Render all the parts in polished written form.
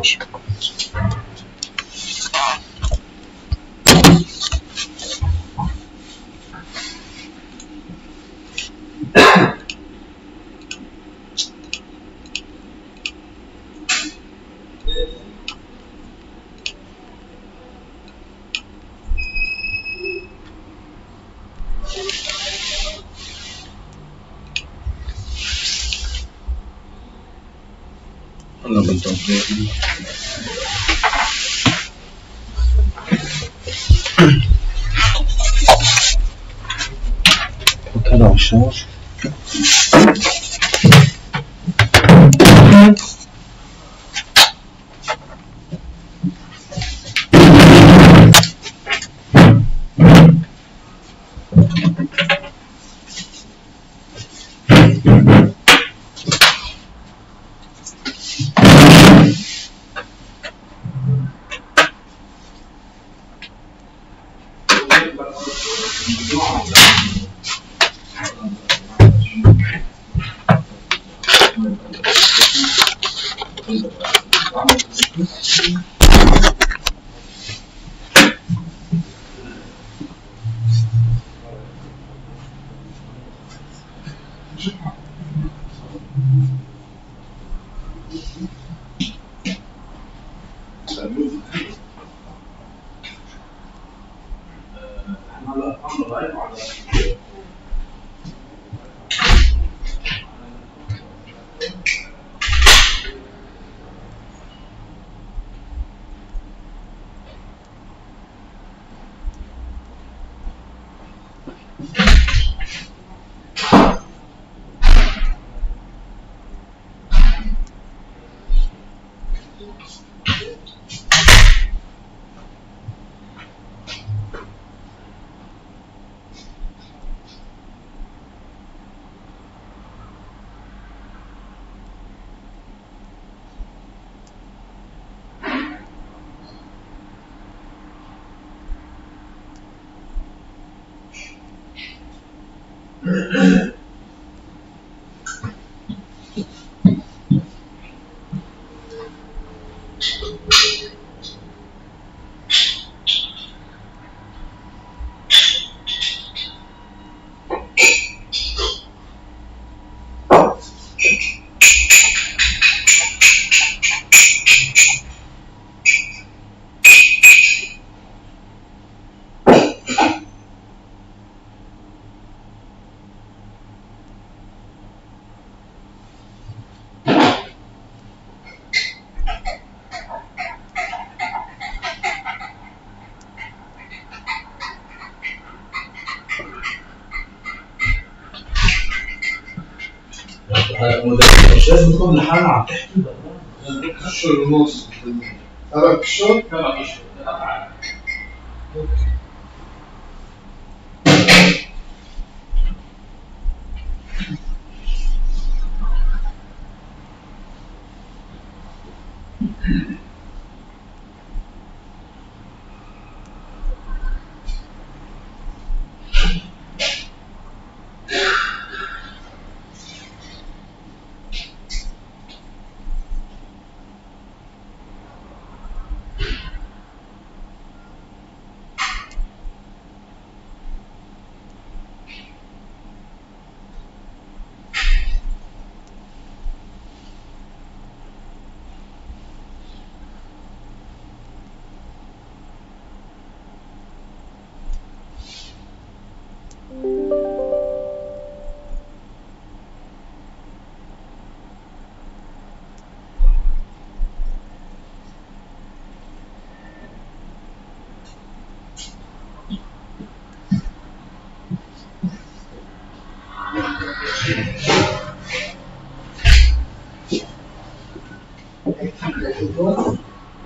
ماشي. الله بالتوفيق. هذا عشار. لازم تكون الحالة عم تحكي أشهر ونص 3 أشهر 3 أشهر.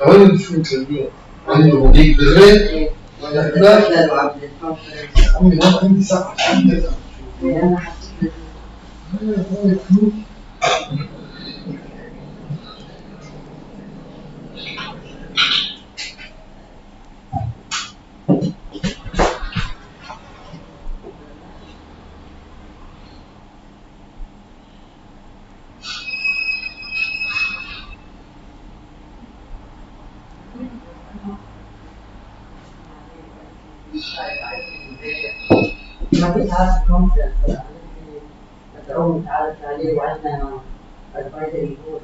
أنا شو مسوي؟ عنده مضيق بالبيت ولا لا؟ أمي ما عندي ساعة. ما في هذا كونفرنس مدعو متعرف عليه وعندنا advisory board.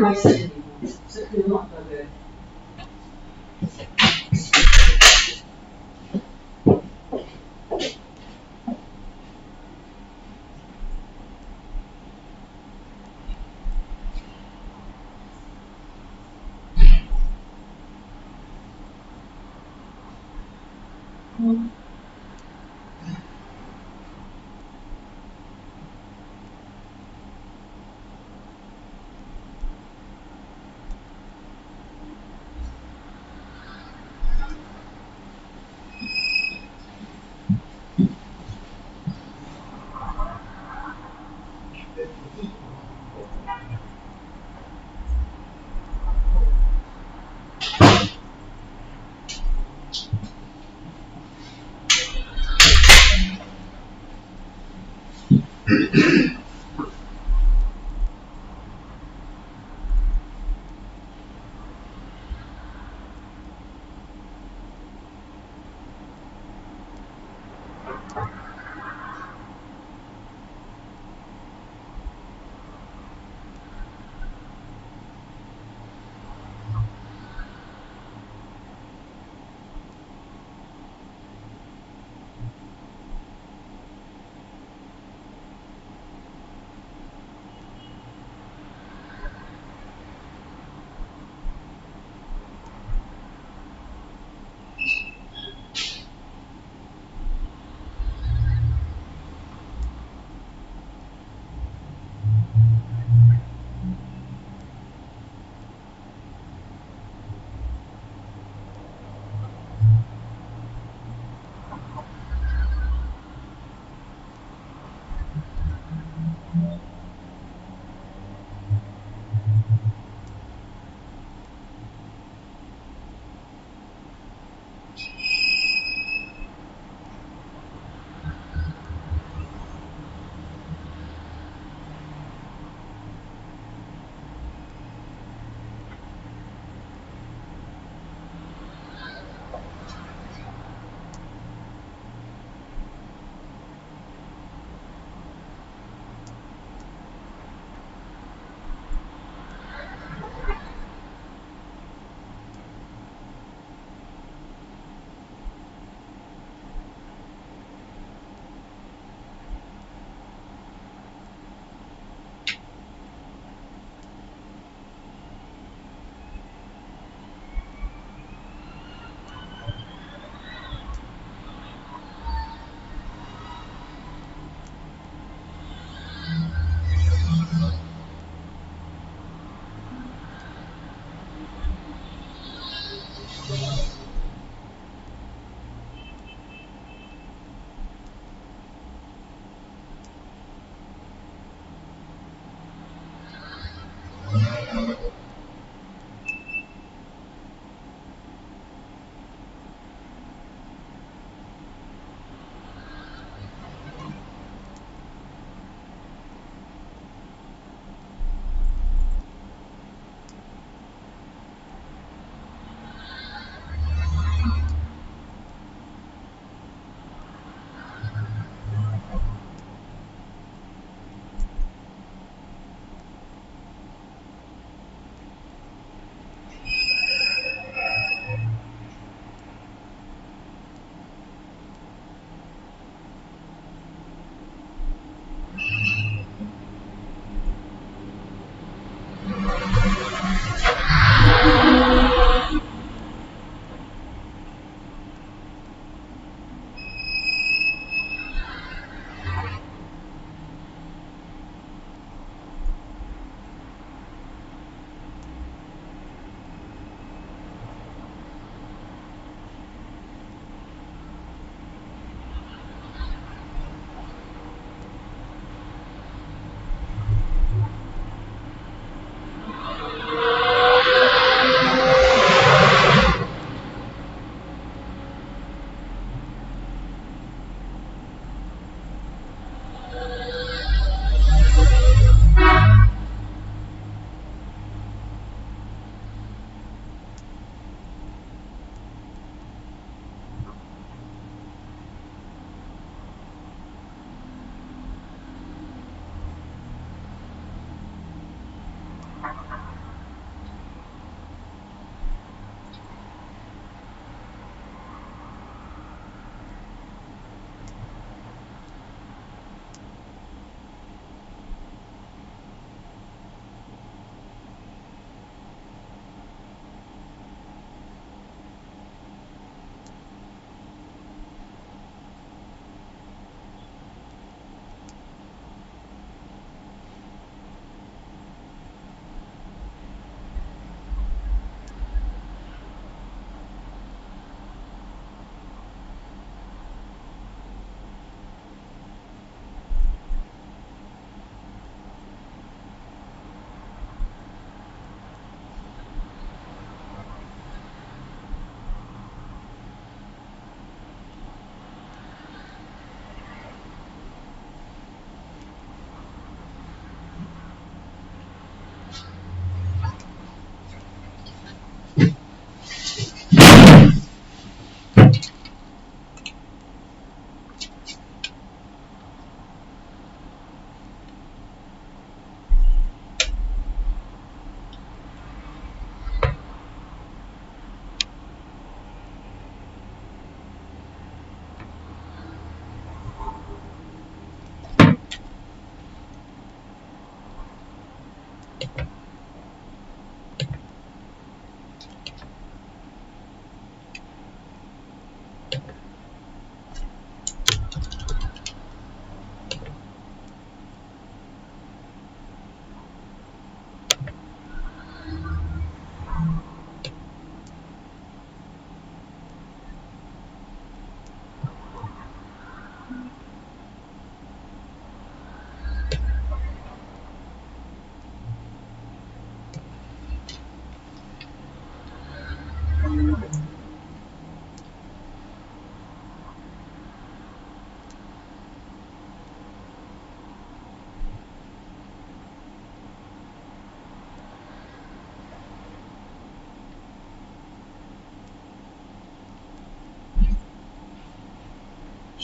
My second not good.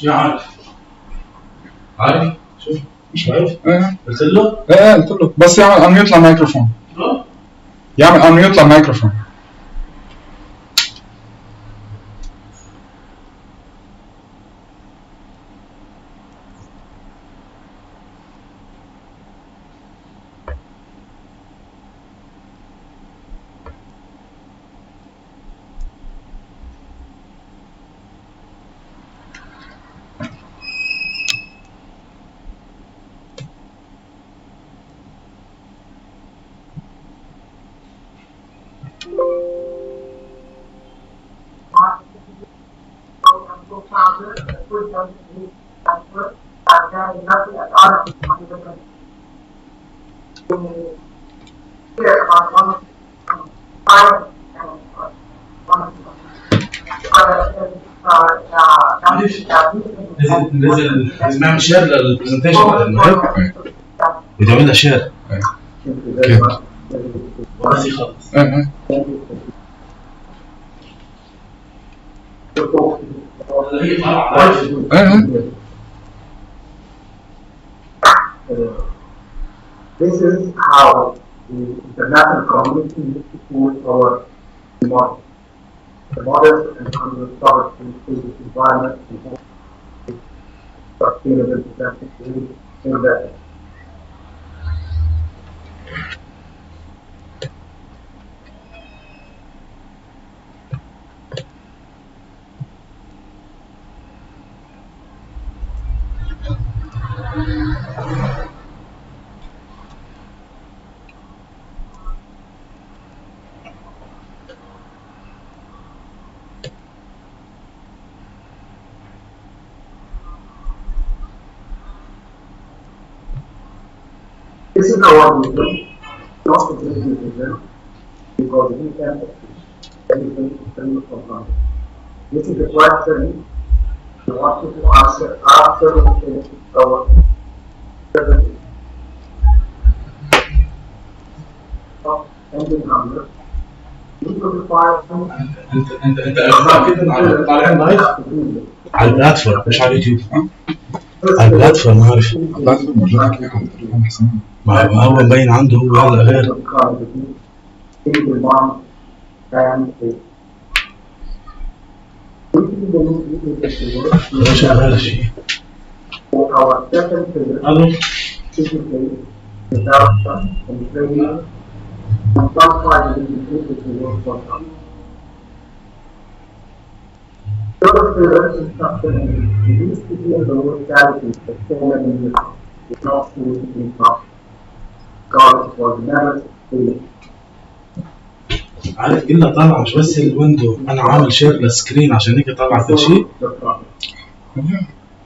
شو عارف؟ عارف؟ شوف مش عارف؟ ايه قلت له؟ ايه قلت له بس يعمل انميوت للميكروفون. يعمل انميوت للميكروفون. لازم نعمل شير للبرزنتيشن على المايك. بتعمل لها شير كده ولا في خالص. ايه هي طالعه ايه This is how the international community needs to support our model. The models and conduct to the environment and sustainable development in that. This is our vision, not the vision, because we can anything from God. This is the question we want to answer after we finish our presentation. Ending number. We will find انت متاكد ان طالعين لايف على البلاتفورم مش على اليوتيوب؟ على البلاتفورم عارف. ما هو مبين عنده هو هذا غير. مش هذا الشيء. الو عارف قلنا طالع مش بس الويندو، انا عامل شير للسكرين عشان هيك طالع كل شيء.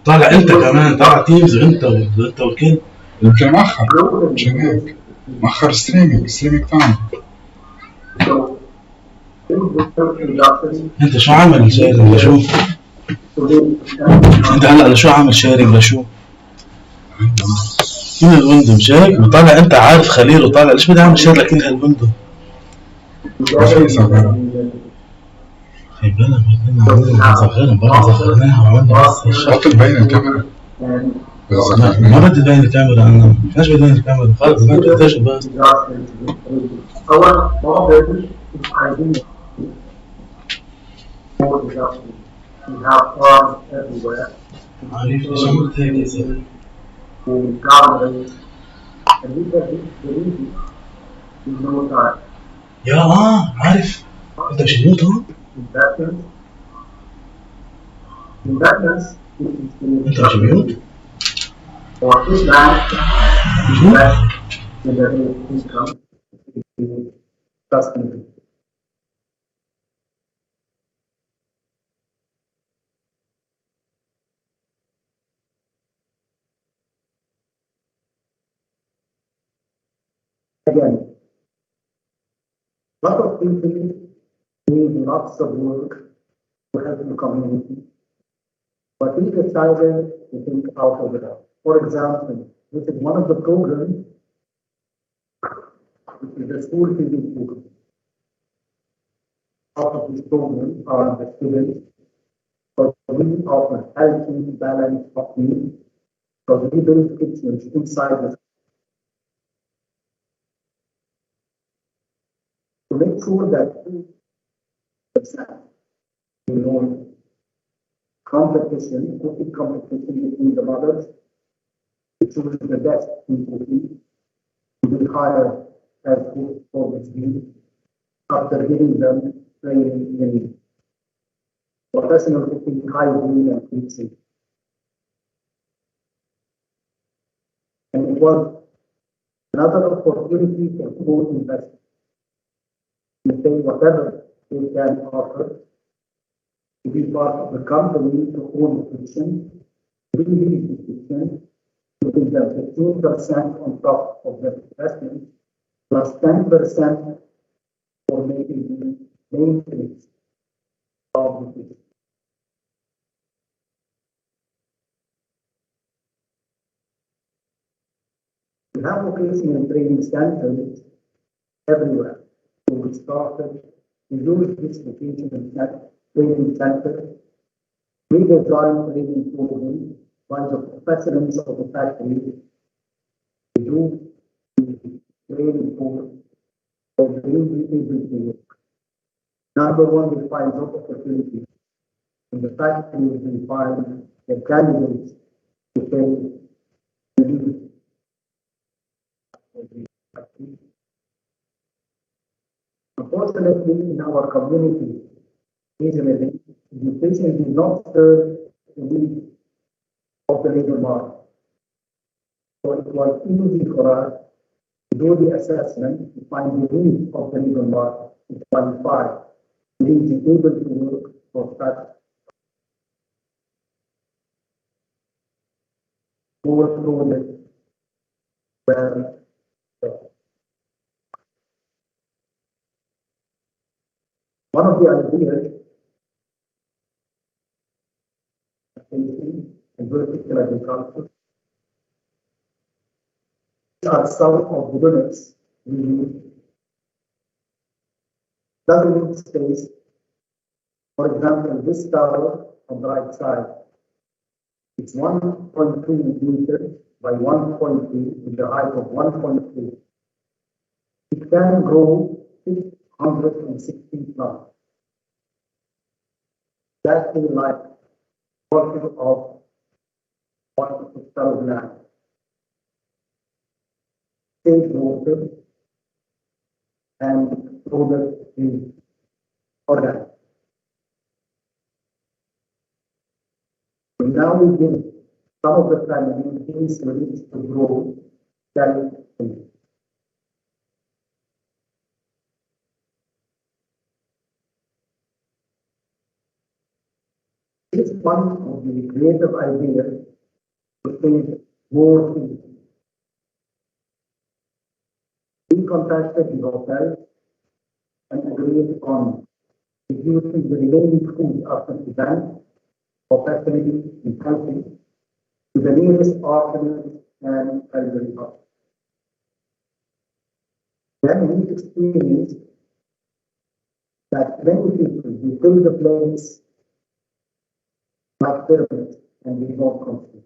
طالع انت كمان، طالع تيمز انت والكل. يمكن مأخر مشان هيك مأخر ستريمينج تاني. انت شو عامل شيرنج لشو؟ انت هلا لشو عامل شيرنج لشو؟ من الويندو مش هيك؟ وطالع انت عارف خليل وطالع، ليش بدي اعمل شير لكل هالويندو؟ بلا بدنا نصغرها برا، صغرناها وعملنا بس حط مبين الكاميرا. ما بدي تبين الكاميرا، انا ليش بدي تبين الكاميرا؟ خلص ما بدي بس. عارف ليش عملت هيك يا زلمه؟ يا عارف انت مش تموت هون؟ انت مش ميوت؟ Again, lot of people need lots of work to help the community, but we decided to think out of it. For example, this is one of the programs, which is the school feeding program. Out of this program are the students So we offer healthy balance of needs. So we build kitchens inside the to make sure that you know competition, cooking competition between the mothers, to choose the best in cooking, to be hired as cook for the team after giving them training in professional cooking, hygiene, and food safety. And it was another opportunity for food investors to pay whatever they can offer to be part of the company to own the kitchen, we need the kitchen, to give them 15% on top of the investment, plus 10% for making the maintenance of the kitchen. We have vocational training centers everywhere. So we started to use this vocational training center. We designed training for them by the professionals of the factory to do the training for the able to work. Number one, we find job opportunities. In the factory, we find the candidates to pay the need of the factory. Unfortunately, in our community, regionally, education did not serve the need of the labor market. So it was easy for us to do the assessment to find the need of the labor market to qualify, to be able to work for such more projects where one of the ideas in vertical agriculture are some of the units we use. Doesn't need space. For example, this tower on the right side, it's 1.2 meters by 1.3 with a height of 1.3. It can grow 660 plants. That is like quarter of 1 hectare of land. Save water and product is organic. So now we give some of the families these seeds to grow self-sufficient. This is one of the creative ideas to think more food. We contacted the hotel and agreed on reducing the remaining food after the event for facility in helping to the nearest orphanage and elderly house. Then we experienced that many people who fill the place like pyramids and we don't consume.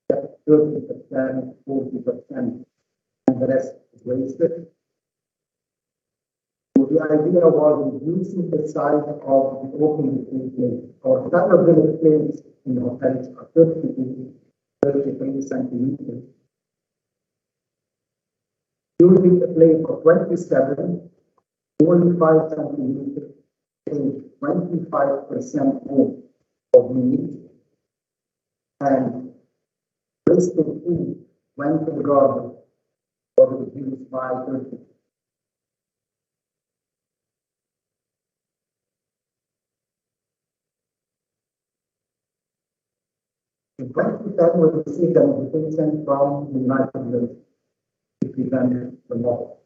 That 30%, 40%, and the rest is wasted. So the idea was reducing the size of the open place or standard village plates in hotels are 30 to 33 centimeters. Using the plate for 27, only 5 centimeters, and 25% more of meat, and wasted food went to the garbage or reduced by 30. In 2010, we received an invitation from the United Nations to present the model.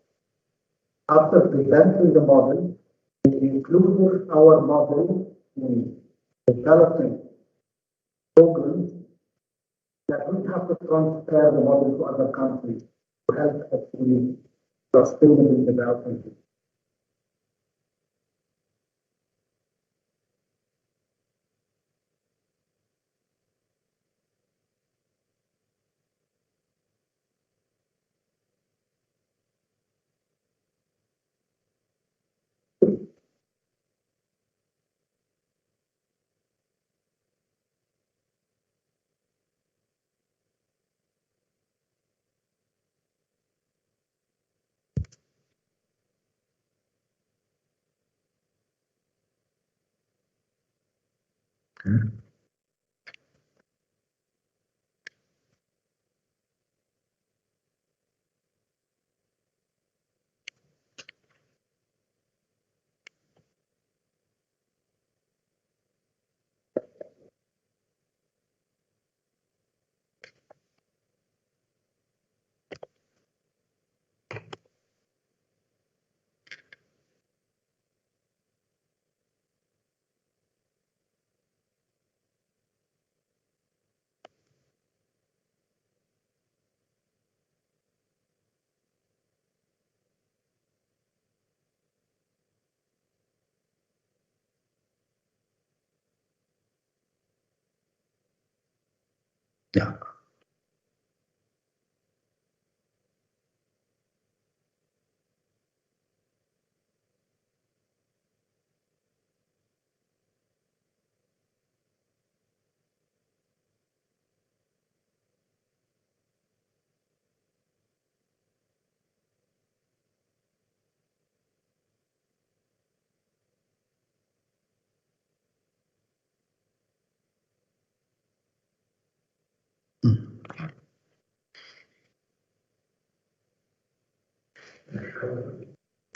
After presenting the model, we included our model in developing programs that we have to transfer the model to other countries to help achieve sustainable development. Yeah.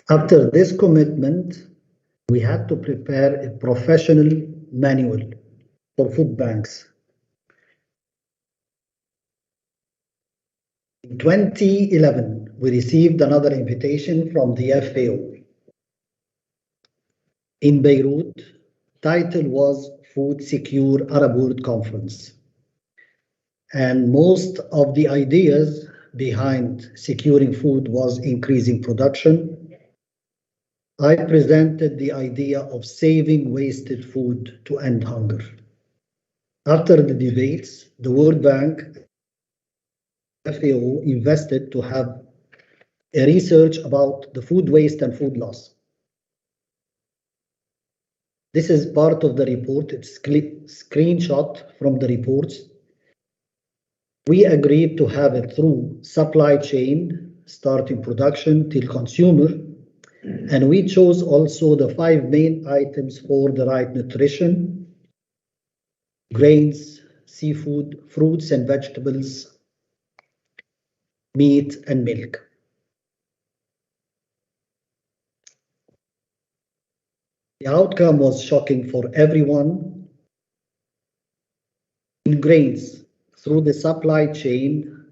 After this commitment, we had to prepare a professional manual for food banks. In 2011, we received another invitation from the FAO. In Beirut, title was Food Secure Arab World Conference. And most of the ideas behind securing food was increasing production. I presented the idea of saving wasted food to end hunger. After the debates, the World Bank FAO invested to have a research about the food waste and food loss. This is part of the report. It's screenshot from the reports. We agreed to have it through supply chain, starting production till consumer, and we chose also the 5 main items for the right nutrition: grains, seafood, fruits and vegetables, meat and milk. The outcome was shocking for everyone. In grains, through the supply chain,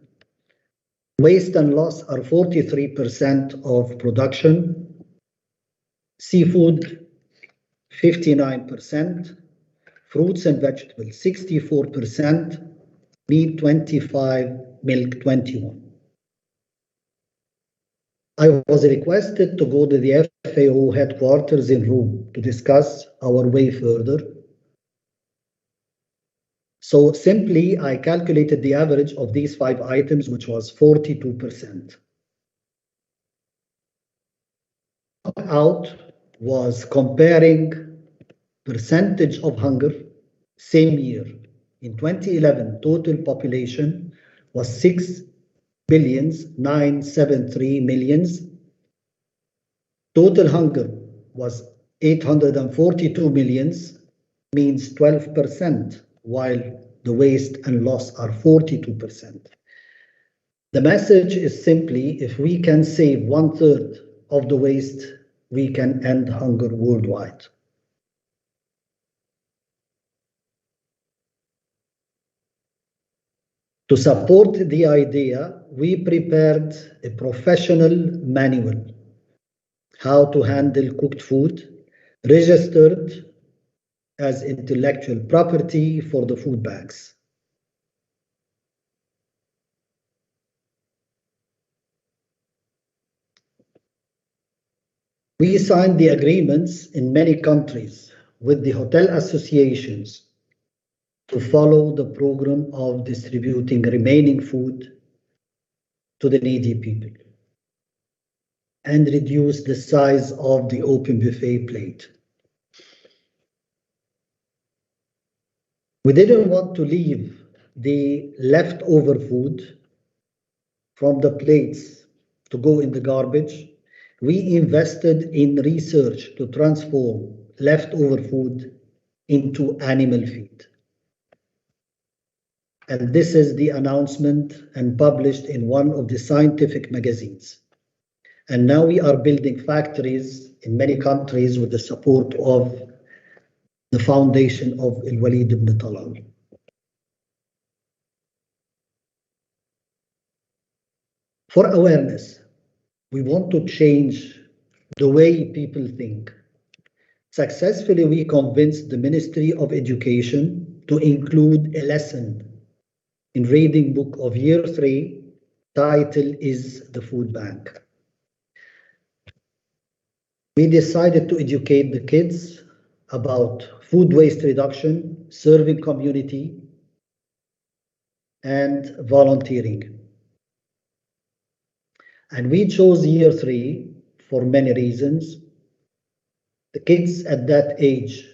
waste and loss are 43% of production, seafood 59%, fruits and vegetables 64%, meat 25%, milk 21%. I was requested to go to the FAO headquarters in Rome to discuss our way further. So simply, I calculated the average of these 5 items, which was 42%. Out was comparing percentage of hunger same year. In 2011, total population was 6,973,000,000. Total hunger was 842 millions, means 12%, while the waste and loss are 42%. The message is simply, if we can save 1/3 of the waste, we can end hunger worldwide. To support the idea, we prepared a professional manual, how to handle cooked food, registered as intellectual property for the food banks. We signed the agreements in many countries with the hotel associations to follow the program of distributing remaining food to the needy people and reduce the size of the open buffet plate. We didn't want to leave the leftover food from the plates to go in the garbage. We invested in research to transform leftover food into animal feed. And this is the announcement and published in one of the scientific magazines. And now we are building factories in many countries with the support of the foundation of Al-Walid ibn Talal. For awareness, we want to change the way people think. Successfully, we convinced the Ministry of Education to include a lesson in reading book of year 3, title is The Food Bank. We decided to educate the kids about food waste reduction, serving community, and volunteering. And we chose year 3 for many reasons. The kids at that age,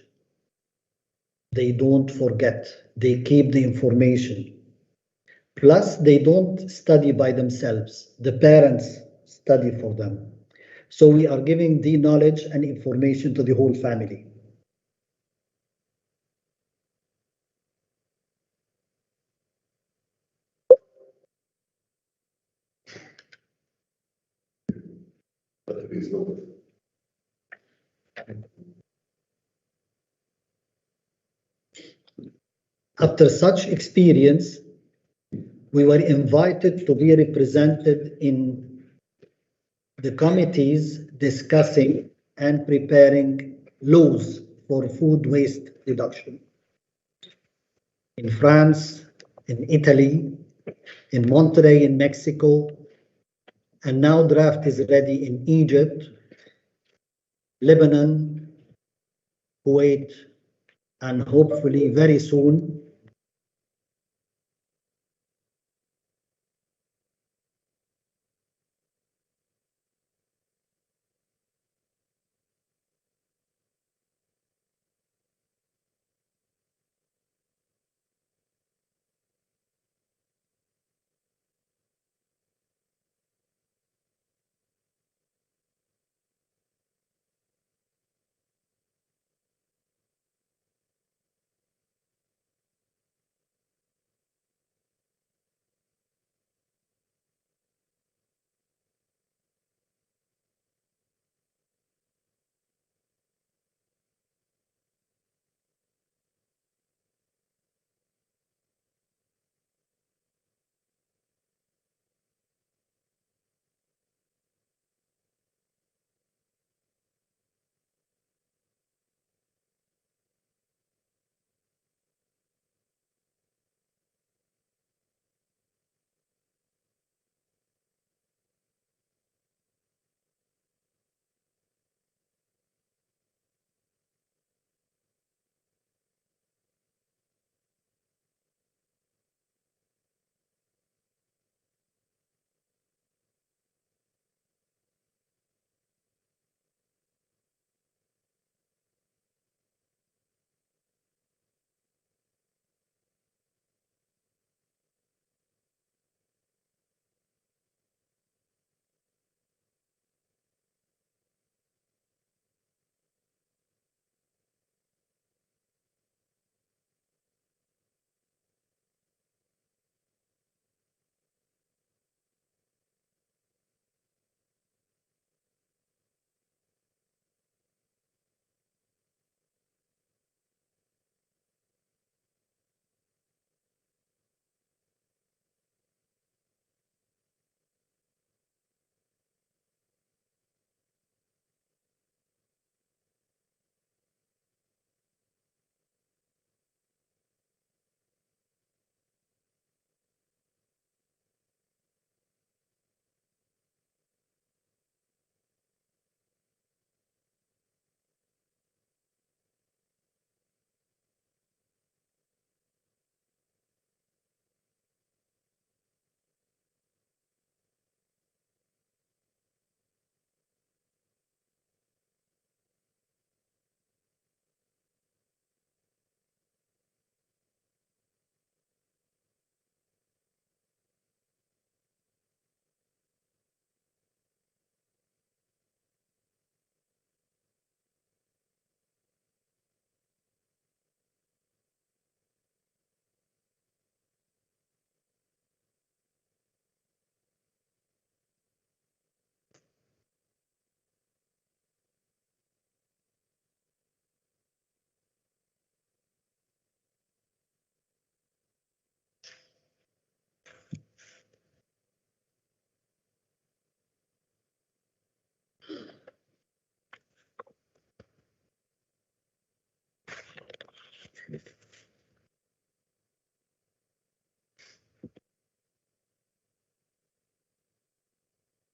they don't forget, they keep the information. Plus, they don't study by themselves. The parents study for them. So we are giving the knowledge and information to the whole family. After such experience, we were invited to be represented in the committees discussing and preparing laws for food waste reduction. In France, in Italy, in Monterrey in Mexico, and now draft is ready in Egypt, Lebanon, Kuwait, and hopefully very soon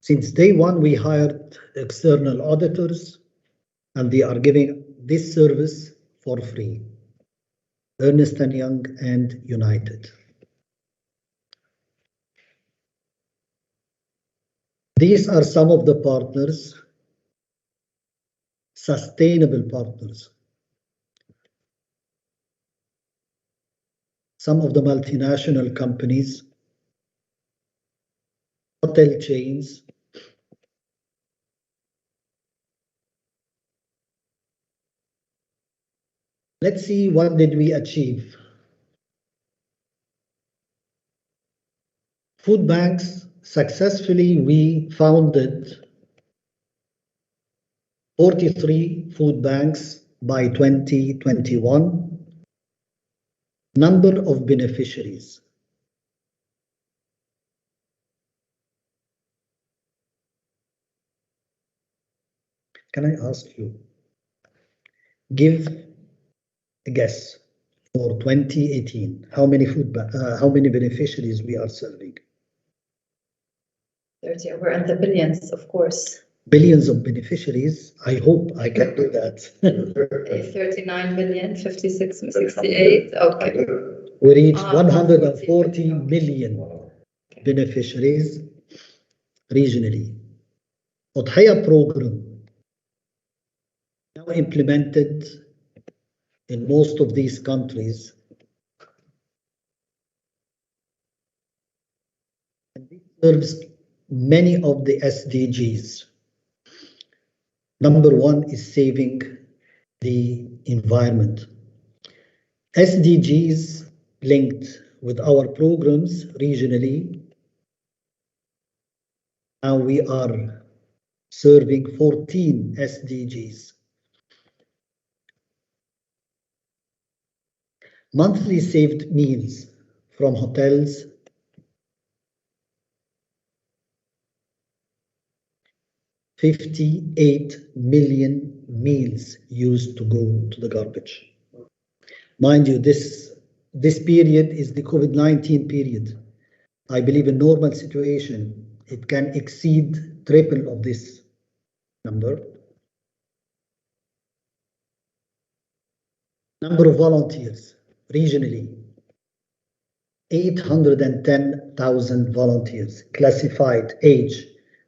Since day one, we hired external auditors, and they are giving this service for free. Ernst & Young and United. These are some of the partners, sustainable partners. Some of the multinational companies, hotel chains, let's see what did we achieve. Food banks, successfully we founded 43 food banks by 2021. Number of beneficiaries. Can I ask you, give a guess for 2018, how many beneficiaries we are serving? 30, we're in the billions, of course. Billions of beneficiaries. I hope I can do that. 39 million, 56, 68. Okay. We reached 140 million beneficiaries regionally. Udhaya program now implemented in most of these countries. And it serves many of the SDGs. Number one is saving the environment. SDGs linked with our programs regionally. Now we are serving 14 SDGs. Monthly saved meals from hotels, 58 million meals used to go to the garbage. Mind you, this period is the COVID-19 period. I believe in normal situation, it can exceed triple of this number. Number of volunteers regionally, 810,000 volunteers, classified age,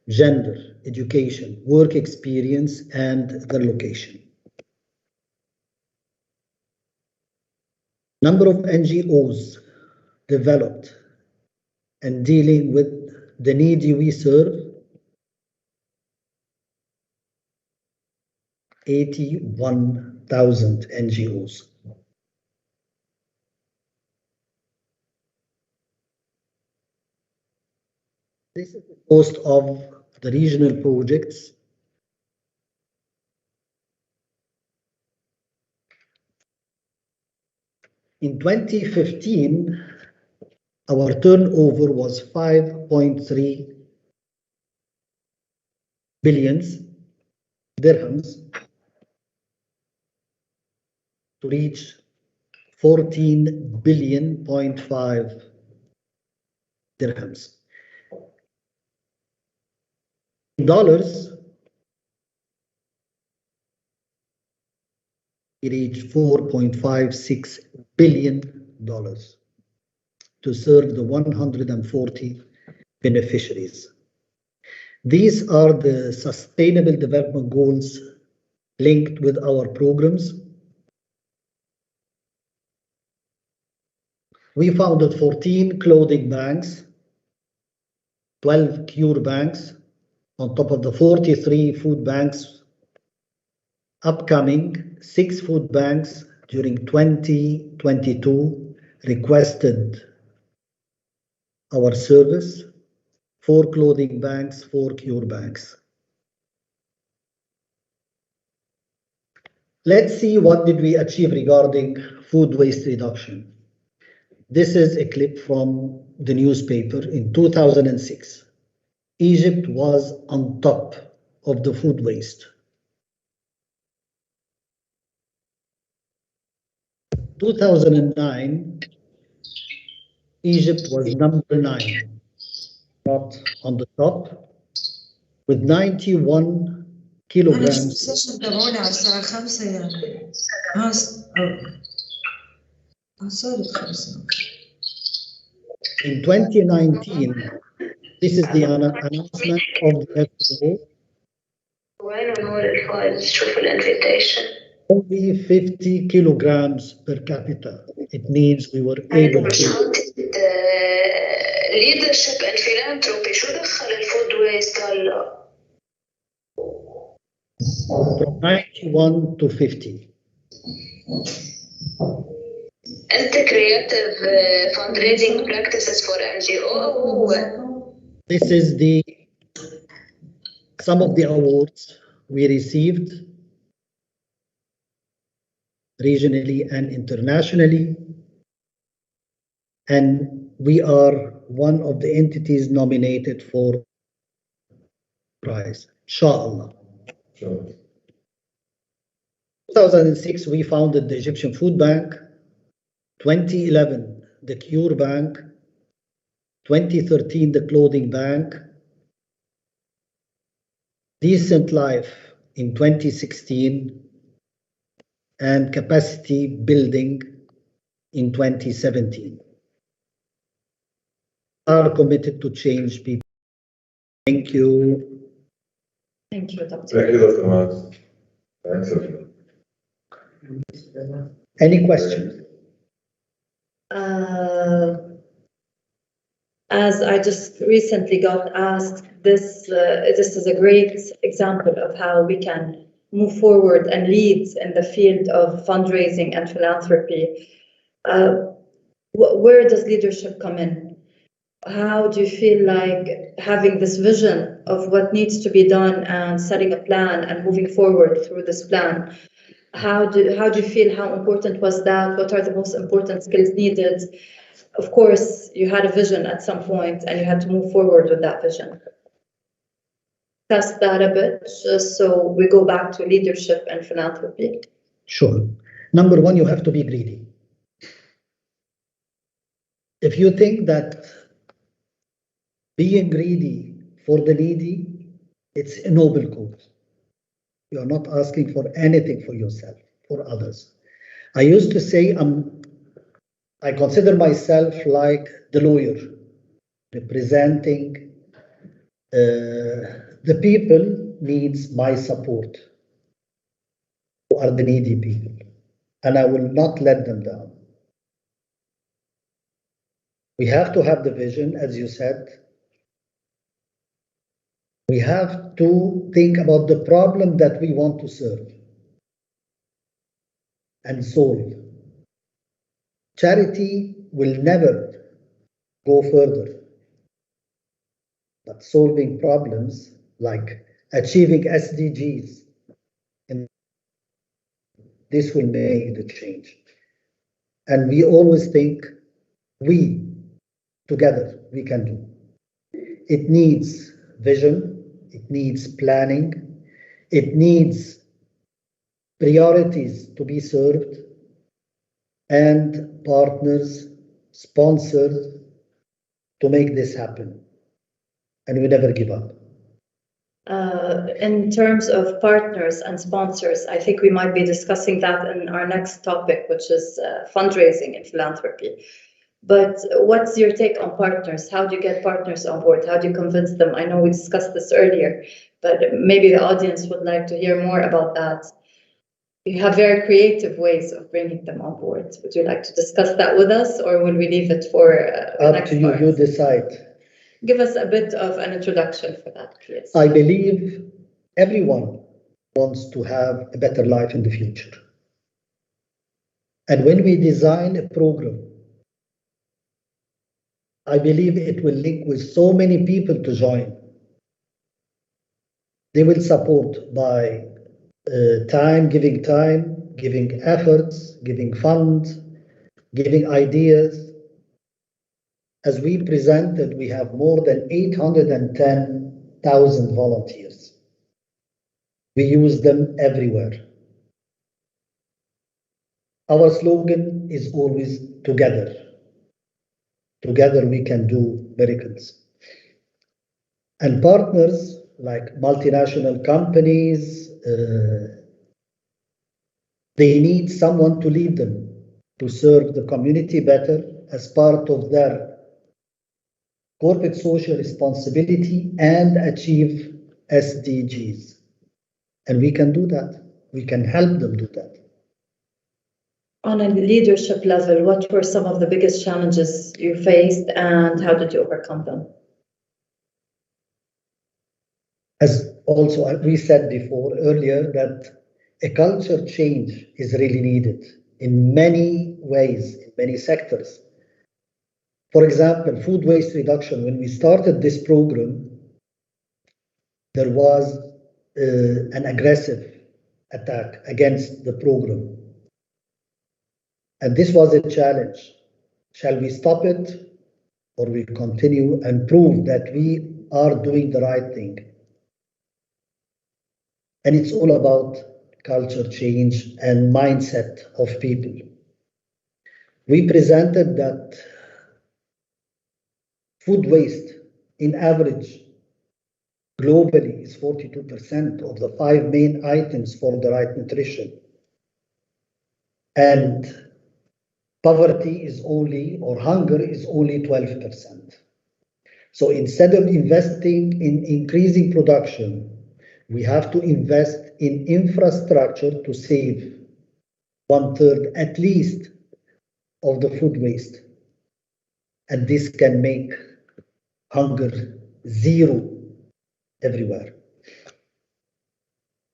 gender, education, work experience, and their location. Number of NGOs developed and dealing with the needy we serve, 81,000 NGOs. This is the cost of the regional projects. In 2015, our turnover was 5.3 billions dirhams to reach 14 billion.5 dirhams. In dollars, it reached $4.56 billion to serve the 140 beneficiaries. These are the sustainable development goals linked with our programs. We founded 14 clothing banks, 12 cure banks, on top of the 43 food banks. Upcoming 6 food banks during 2022 requested our service, 4 clothing banks, 4 cure banks. Let's see what did we achieve regarding food waste reduction. This is a clip from the newspaper in 2006. Egypt was on top of the food waste. 2009, Egypt was number 9, not on the top. with 91 أنا kilograms. السيشن تبعوني على الساعة 5 يعني صارت 5. In 2019, this is the announcement of the FAO. وين نور الفايل شوف الانفيتيشن. Only 50 kilograms per capita. It means we were able to. leadership and philanthropy شو دخل الفود ويست هلا؟ From 91 to 50. أنت creative fundraising practices for NGO أو هو؟ This is some of the awards we received regionally and internationally, and we are one of the entities nominated for prize. Inshallah. Sure. 2006, we founded the Egyptian Food Bank. 2011, the Cure Bank. 2013, the Clothing Bank. Decent Life in 2016, and Capacity Building in 2017. Are committed to change people. Thank you. Thank you, Dr. Thank you, Dr. Max. Thanks, everyone. Any questions? As I just recently got asked, this is a great example of how we can move forward and lead in the field of fundraising and philanthropy. Where does leadership come in? How do you feel like having this vision of what needs to be done and setting a plan and moving forward through this plan? How do you feel? How important was that? What are the most important skills needed? Of course, you had a vision at some point and you had to move forward with that vision. Test that a bit, just so we go back to leadership and philanthropy. Sure. Number one, you have to be greedy. If you think that being greedy for the needy, it's a noble cause. You are not asking for anything for yourself, for others. I used to say I consider myself like the lawyer representing the people needs my support, who are the needy people, and I will not let them down. We have to have the vision, as you said. We have to think about the problem that we want to serve and solve. Charity will never go further, but solving problems like achieving SDGs, and this will make the change. And we always think we together we can do. It needs vision, it needs planning, it needs priorities to be served, and partners, sponsors to make this happen. And we never give up. In terms of partners and sponsors, I think we might be discussing that in our next topic, which is fundraising and philanthropy. But what's your take on partners? How do you get partners on board? How do you convince them? I know we discussed this earlier, but maybe the audience would like to hear more about that. You have very creative ways of bringing them on board. Would you like to discuss that with us, or will we leave it for up to you? You decide. Give us a bit of an introduction for that, please. I believe everyone wants to have a better life in the future. And when we design a program, I believe it will link with so many people to join. They will support by giving efforts, giving funds, giving ideas. As we presented, we have more than 810,000 volunteers. We use them everywhere. Our slogan is always together. Together we can do miracles. And partners, like multinational companies, they need someone to lead them, to serve the community better as part of their corporate social responsibility and achieve SDGs. And we can do that. We can help them do that. On a leadership level, what were some of the biggest challenges you faced and how did you overcome them? As also we said before earlier, that a culture change is really needed in many ways, in many sectors. For example, food waste reduction. When we started this program, there was an aggressive attack against the program. And this was a challenge. Shall we stop it or we continue and prove that we are doing the right thing? And it's all about culture change and mindset of people. We presented that food waste in average globally is 42% of the 5 main items for the right nutrition. And poverty is only, or hunger is only 12%. So instead of investing in increasing production, we have to invest in infrastructure to save 1/3 at least of the food waste. And this can make hunger zero everywhere.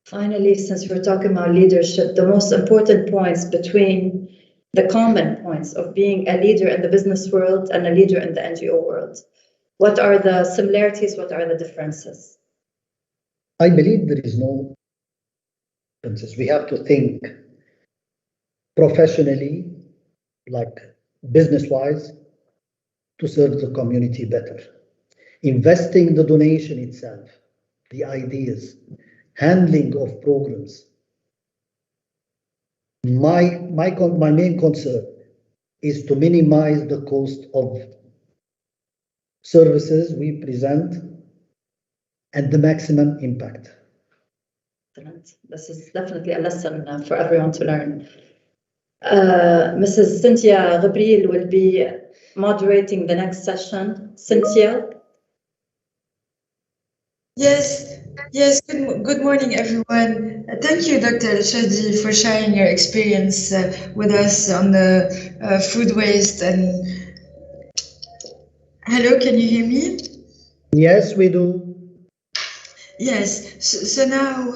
Finally, since we're talking about leadership, the most important points between the common points of being a leader in the business world and a leader in the NGO world. What are the similarities? What are the differences? I believe there is no differences. We have to think professionally, like business-wise, to serve the community better. Investing the donation itself, the ideas, handling of programs. My main concern is to minimize the cost of services we present and the maximum impact. Excellent. This is definitely a lesson for everyone to learn. Mrs. Cynthia Gabriel will be moderating the next session. Cynthia? Yes, good morning, everyone. Thank you, Dr. Shadi, for sharing your experience with us on the food waste. And hello, can you hear me? Yes, we do. Yes, so now,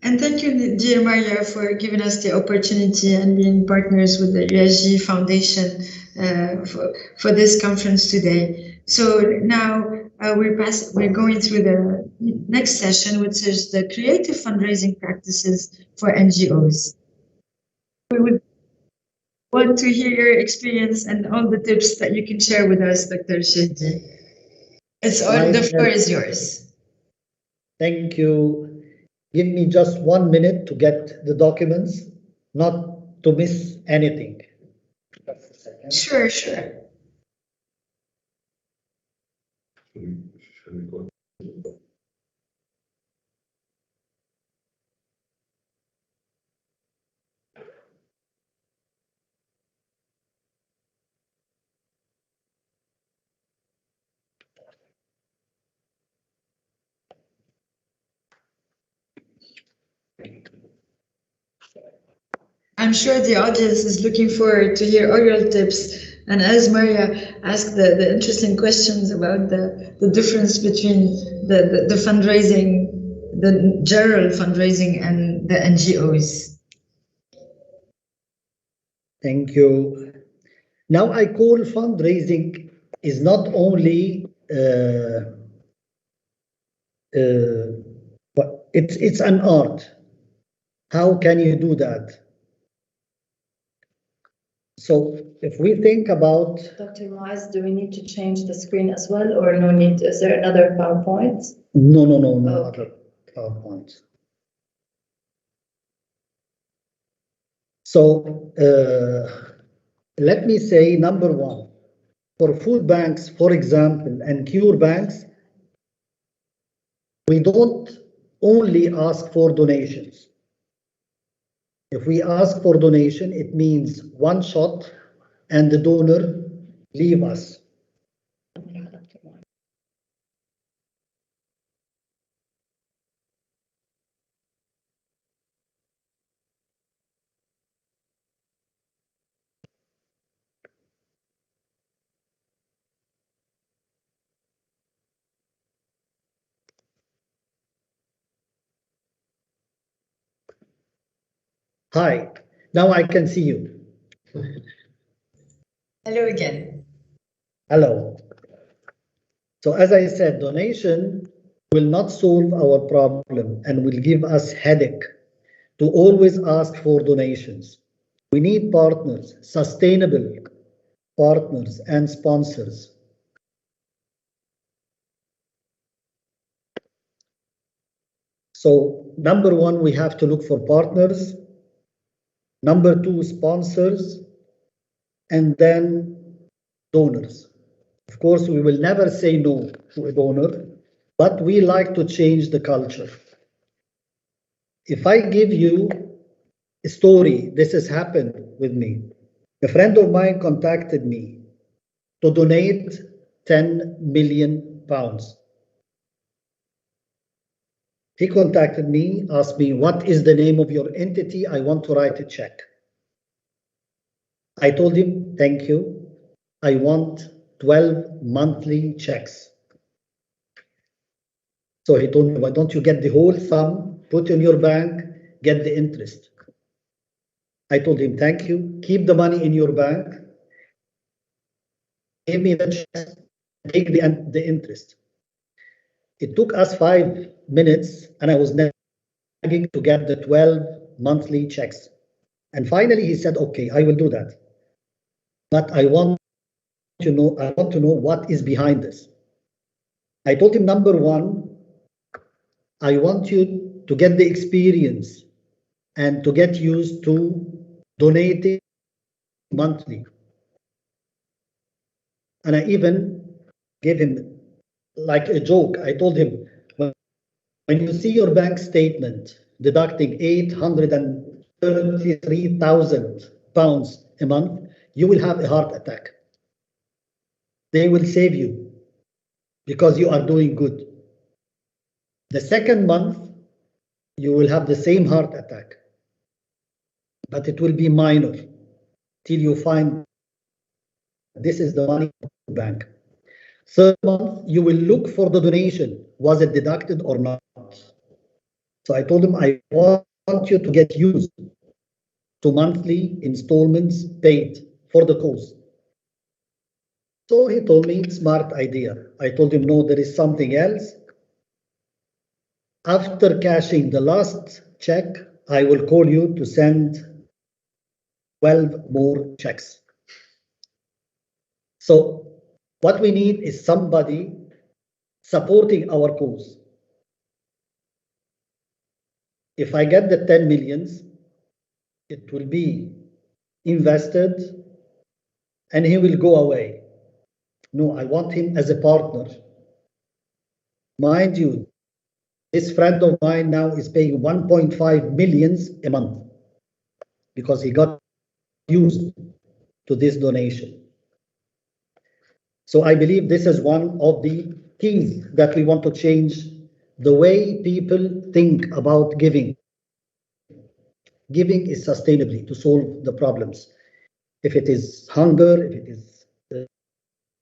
and thank you, dear Maria, for giving us the opportunity and being partners with the USG Foundation for this conference today. So now we're going through the next session, which is the creative fundraising practices for NGOs. We would want to hear your experience and all the tips that you can share with us, Dr. Shadi. The floor is yours. Thank you. Give me just 1 minute to get the documents, not to miss anything. Just a second. Sure. I'm sure the audience is looking forward to hear all your tips. And as Maria asked the interesting questions about the difference between the fundraising, the general fundraising and the NGOs. Thank you. Now I call fundraising is not only but it's an art. How can you do that? So if we think about... Dr. Moaz, do we need to change the screen as well or no need? Is there another PowerPoint? No Okay. other PowerPoint. So let me say, number one, for food banks, for example, and cure banks, we don't only ask for donations. If we ask for donation, it means one shot and the donor leave us. Hi, now I can see you. Hello again. Hello. So as I said, donation will not solve our problem and will give us headache to always ask for donations. We need partners, sustainable partners and sponsors. So number one, we have to look for partners. Number two, sponsors, and then donors. Of course, we will never say no to a donor, but we like to change the culture. If I give you a story, this has happened with me. A friend of mine contacted me to donate 10 million pounds. He contacted me, asked me, what is the name of your entity? I want to write a check. I told him, thank you. I want 12 monthly checks. So he told me, why don't you get the whole sum, put in your bank, get the interest? I told him, thank you. Keep the money in your bank. Give me the checks, take the interest. It took us 5 minutes and I was nagging to get the 12 monthly checks. And finally he said, okay, I will do that. But I want to know what is behind this. I told him, number one, I want you to get the experience and to get used to donating monthly. And I even gave him like a joke. I told him, when you see your bank statement deducting 833,000 pounds a month, you will have a heart attack. They will save you because you are doing good. The second month, you will have the same heart attack, but it will be minor till you find this is the money in the bank. Third month, you will look for the donation. Was it deducted or not? So I told him, I want you to get used to monthly installments paid for the cause. So he told me, smart idea. I told him, no, there is something else. After cashing the last check, I will call you to send 12 more checks. So what we need is somebody supporting our cause. If I get the 10 millions, it will be invested and he will go away. No, I want him as a partner. Mind you, this friend of mine now is paying 1.5 millions a month because he got used to this donation. So I believe this is one of the keys that we want to change the way people think about giving. Giving is sustainably to solve the problems. If it is hunger, if it is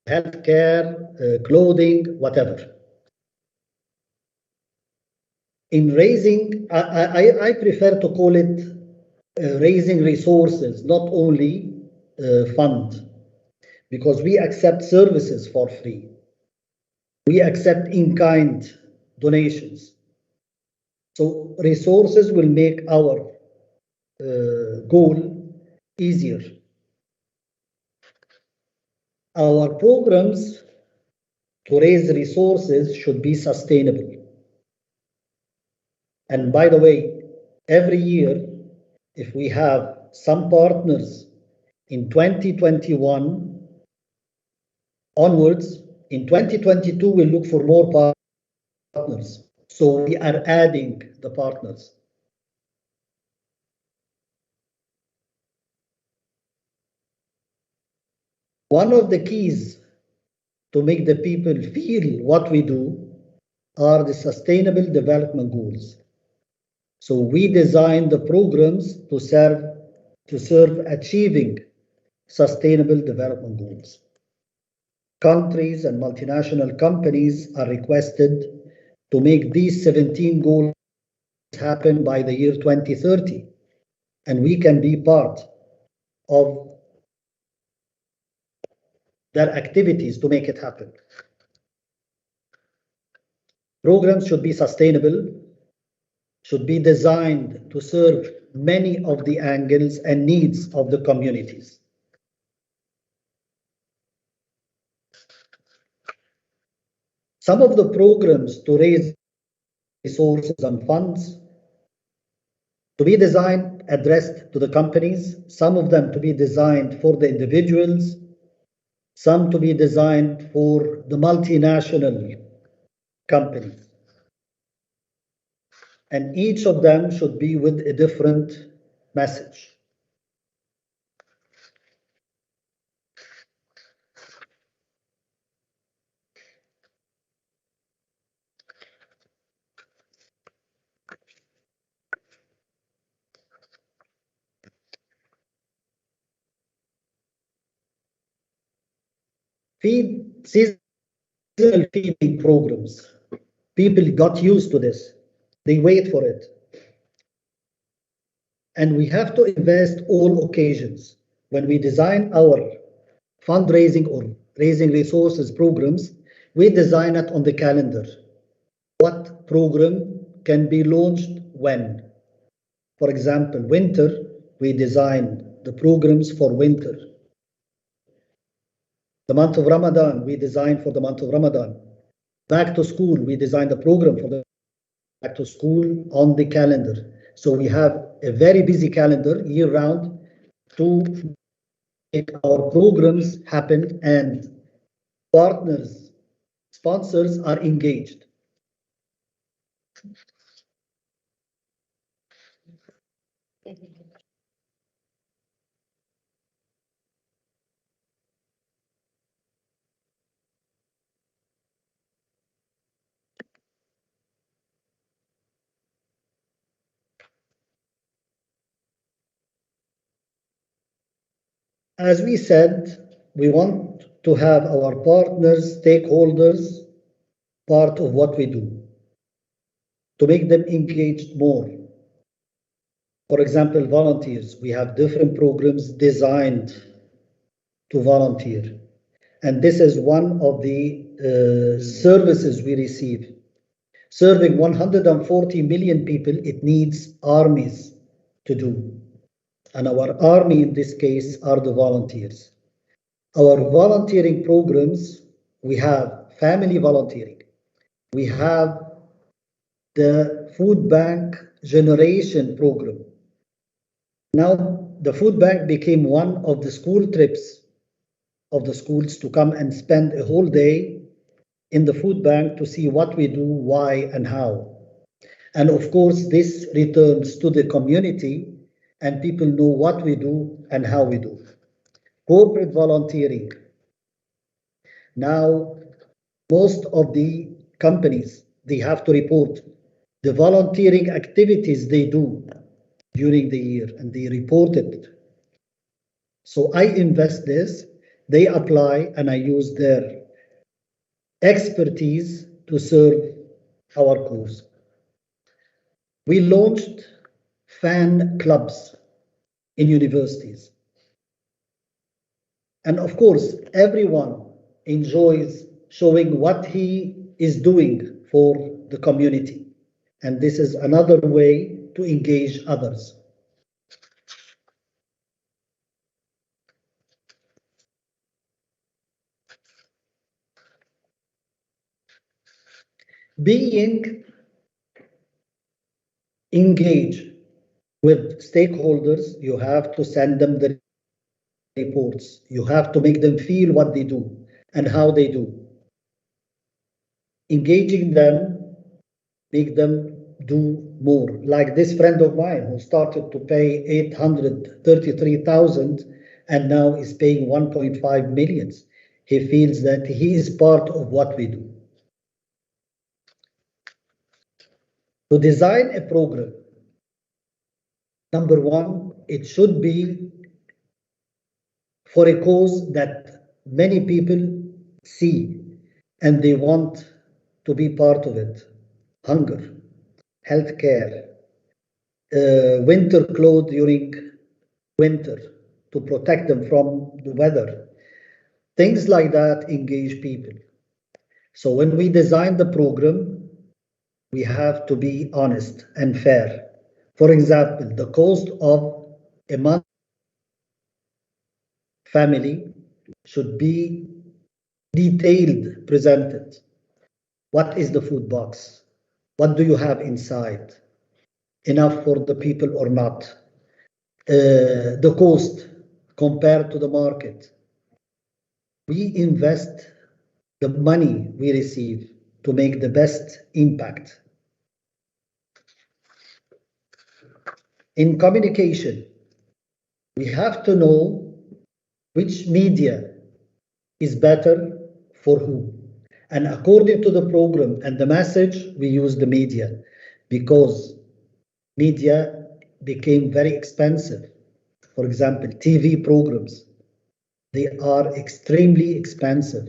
healthcare, clothing, whatever. In raising, I prefer to call it raising resources, not only fund, because we accept services for free. We accept in-kind donations. So resources will make our goal easier. Our programs to raise resources should be sustainable. And by the way, every year, if we have some partners in 2021 onwards, in 2022, we'll look for more partners. So we are adding the partners. One of the keys to make the people feel what we do are the sustainable development goals. So we design the programs to serve achieving sustainable development goals. Countries and multinational companies are requested to make these 17 goals happen by the year 2030, and we can be part of their activities to make it happen. Programs should be sustainable, should be designed to serve many of the angles and needs of the communities. Some of the programs to raise resources and funds to be designed addressed to the companies, some of them to be designed for the individuals, some to be designed for the multinational companies. And each of them should be with a different message. Seasonal feeding programs. People got used to this. They wait for it. And we have to invest all occasions. When we design our fundraising or raising resources programs, we design it on the calendar. What program can be launched when? For example, winter, we design the programs for winter. The month of Ramadan, we design for the month of Ramadan. Back to school, we design the program for the back to school on the calendar. So we have a very busy calendar year round to make our programs happen, and partners, sponsors are engaged. As we said, we want to have our partners, stakeholders, part of what we do, to make them engaged more. For example, volunteers. We have different programs designed to volunteer. And this is one of the services we receive. Serving 140 million people, it needs armies to do. And our army in this case are the volunteers. Our volunteering programs, we have family volunteering. We have the food bank generation program. Now, the food bank became one of the school trips of the schools to come and spend a whole day in the food bank to see what we do, why, and how. And of course, this returns to the community and people know what we do and how we do. Corporate volunteering. Now, most of the companies, they have to report the volunteering activities they do during the year, and they report it. So I invest this, they apply, and I use their expertise to serve our cause. We launched fan clubs in universities. And of course, everyone enjoys showing what he is doing for the community. And this is another way to engage others. Being engaged with stakeholders, you have to send them the reports. You have to make them feel what they do and how they do. Engaging them make them do more. Like this friend of mine who started to pay 833,000 and now is paying 1.5 million. He feels that he is part of what we do. To design a program, number one, it should be for a cause that many people see and they want to be part of it. Hunger, healthcare, winter clothes during winter to protect them from the weather. Things like that engage people. So when we design the program, we have to be honest and fair. For example, the cost of a month family should be detailed, presented. What is the food box? What do you have inside? Enough for the people or not? The cost compared to the market. We invest the money we receive to make the best impact. In communication, we have to know which media is better for who. And according to the program and the message, we use the media because media became very expensive. For example, TV programs, they are extremely expensive.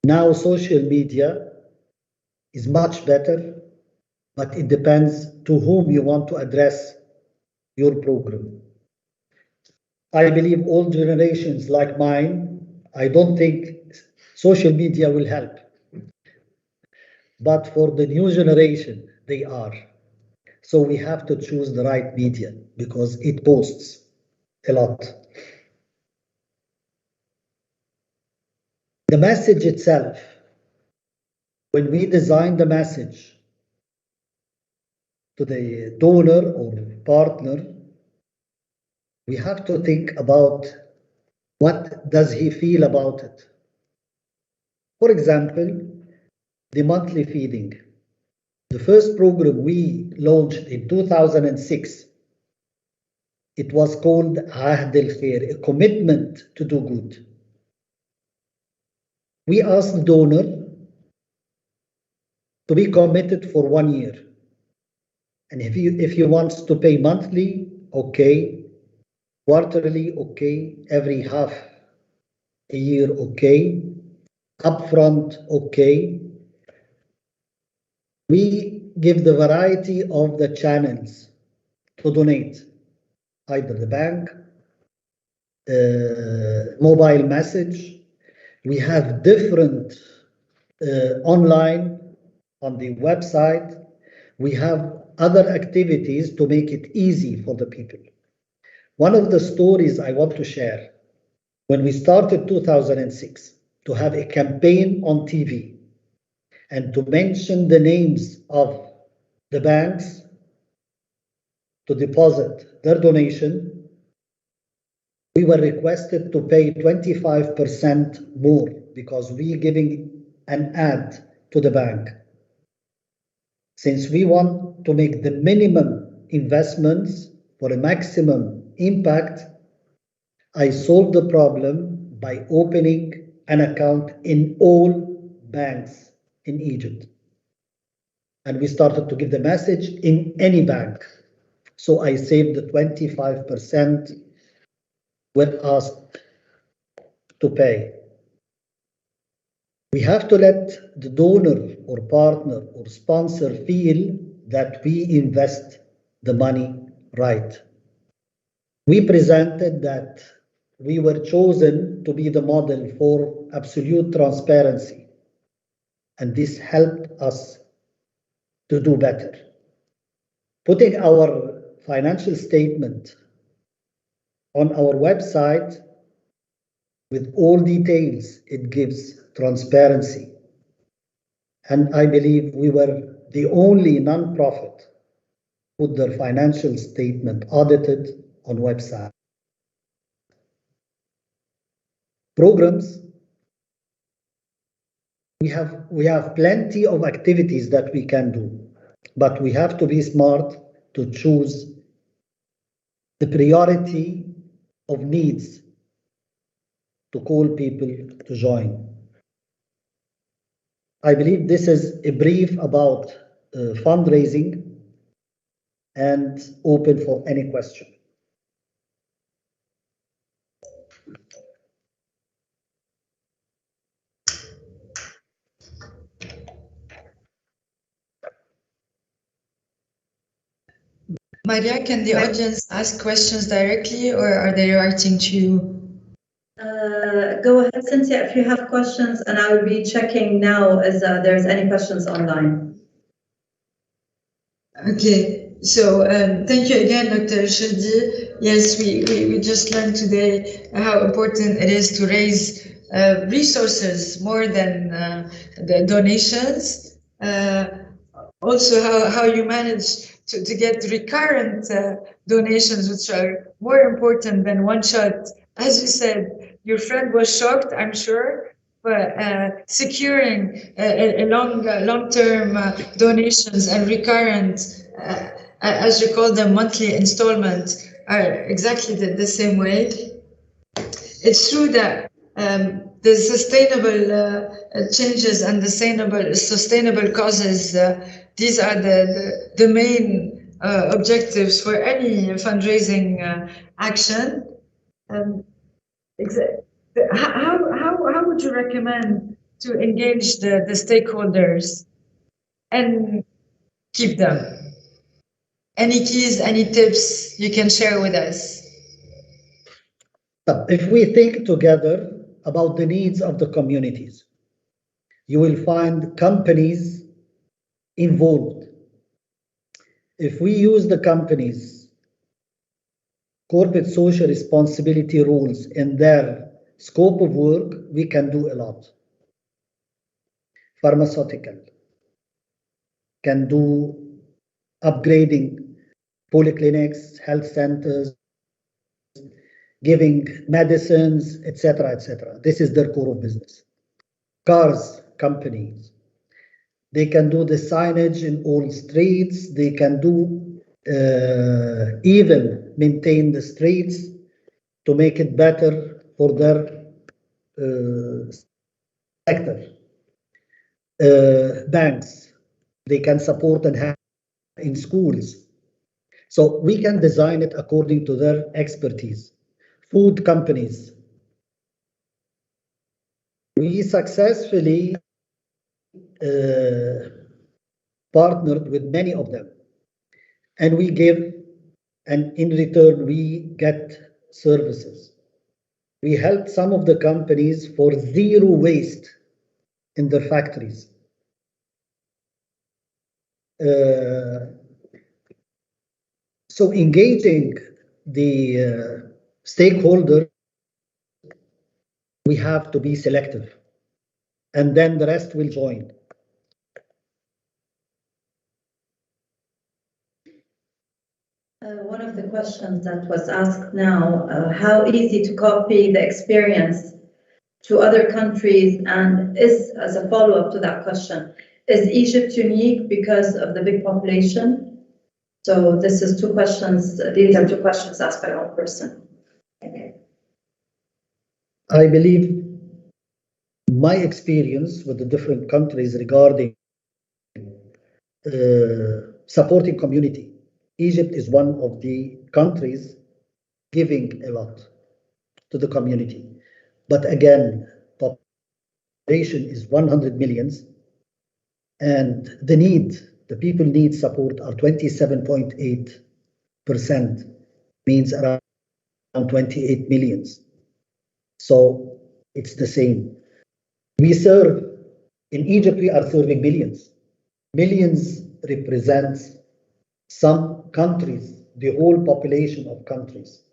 Now social media is much better, but it depends to whom you want to address your program. I believe all generations like mine, I don't think social media will help. But for the new generation, they are. So we have to choose the right media because it boasts a lot. The message itself, when we design the message to the donor or partner, we have to think about what does he feel about it. For example, the monthly feeding. The first program we launched in 2006, it was called Ahd al-Khair, a commitment to do good. We asked the donor to be committed for 1 year. And if he wants to pay monthly, okay, quarterly, okay, every half a year, okay, upfront, okay. We give the variety of the channels to donate, either the bank, mobile message. We have different online on the website. We have other activities to make it easy for the people. One of the stories I want to share, when we started 2006, to have a campaign on TV and to mention the names of the banks to deposit their donation, we were requested to pay 25% more because we giving an ad to the bank. Since we want to make the minimum investments for a maximum impact, I solved the problem by opening an account in all banks in Egypt. And we started to give the message in any bank. So I saved the 25% when asked to pay. We have to let the donor or partner or sponsor feel that we invest the money right. We presented that we were chosen to be the model for absolute transparency, and this helped us to do better. Putting our financial statement on our website with all details, it gives transparency. And I believe we were the only non-profit put their financial statement audited on website. Programs, we have plenty of activities that we can do. but we have to be smart to choose the priority of needs to call people to join. I believe this is a brief about fundraising and open for any question. Maria, can the audience ask questions directly or are they writing to you? Go ahead, Cynthia, if you have questions, and I will be checking now as there's any questions online. Okay, so thank you again, Dr. Shadi. Yes, we just learned today how important it is to raise resources more than the donations. Also, how you manage to get recurrent donations, which are more important than one shot. As you said, your friend was shocked, I'm sure, but securing a long-term donations and recurrent, as you call them, monthly installment, are exactly the same way. It's true that the sustainable changes and the sustainable causes, these are the main objectives for any fundraising action. How would you recommend to engage the stakeholders and keep them? Any keys, any tips you can share with us? If we think together about the needs of the communities, you will find companies involved. If we use the companies' corporate social responsibility rules in their scope of work, we can do a lot. Pharmaceutical can do upgrading polyclinics, health centers, giving medicines, etc., etc. This is their core of business. Cars companies, they can do the signage in all streets. They can do even maintain the streets to make it better for their sector. Banks, they can support and have in schools. So we can design it according to their expertise. Food companies, we successfully partnered with many of them, and we give, and in return we get services. We help some of the companies for zero waste in their factories. So engaging the stakeholder, we have to be selective, and then the rest will join. One of the questions that was asked now, how easy to copy the experience to other countries, and is, as a follow-up to that question, is Egypt unique because of the big population? So this is two questions, these are two questions asked by one person. Okay. I believe my experience with the different countries regarding supporting community, Egypt is one of the countries giving a lot to the community. But again, population is 100 millions, and the people need support are 27.8%, means around 28 millions. So it's the same. We serve, in Egypt, we are serving millions. Millions represents some countries, the whole population of countries.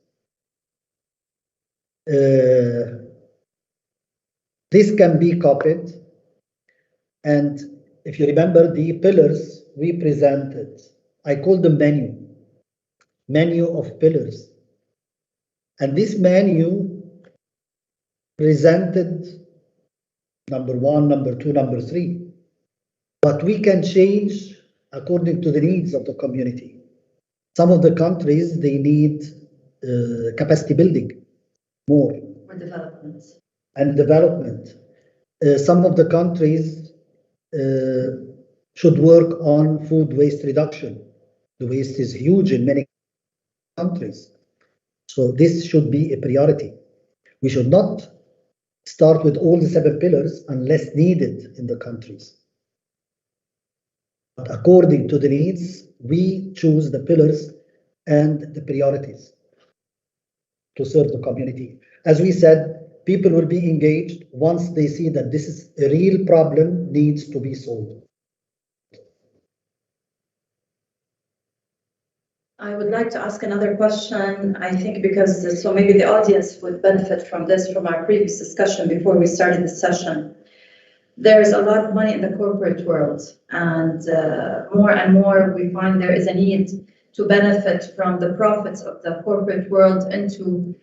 This can be copied, and if you remember the pillars we presented, I call them menu of pillars. And this menu presented number 1, number 2, number 3. But we can change according to the needs of the community. Some of the countries, they need capacity building more. Or development. And development. Some of the countries should work on food waste reduction. The waste is huge in many countries. So this should be a priority. We should not start with all the 7 pillars unless needed in the countries. But according to the needs, we choose the pillars and the priorities to serve the community. As we said, people will be engaged once they see that this is a real problem, needs to be solved. I would like to ask another question, I think, because so maybe the audience would benefit from this from our previous discussion before we started the session. There's a lot of money in the corporate world, and more we find there is a need to benefit from the profits of the corporate world into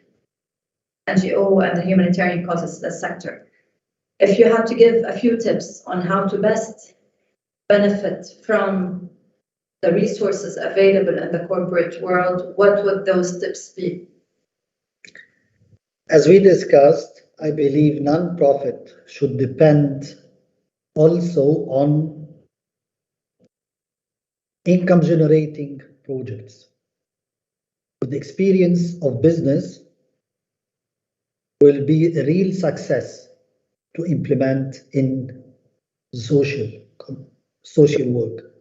NGO and the humanitarian causes sector. If you have to give a few tips on how to best benefit from the resources available in the corporate world, what would those tips be? As we discussed, I believe non-profit should depend also on income generating projects. With the experience of business will be a real success to implement in social work.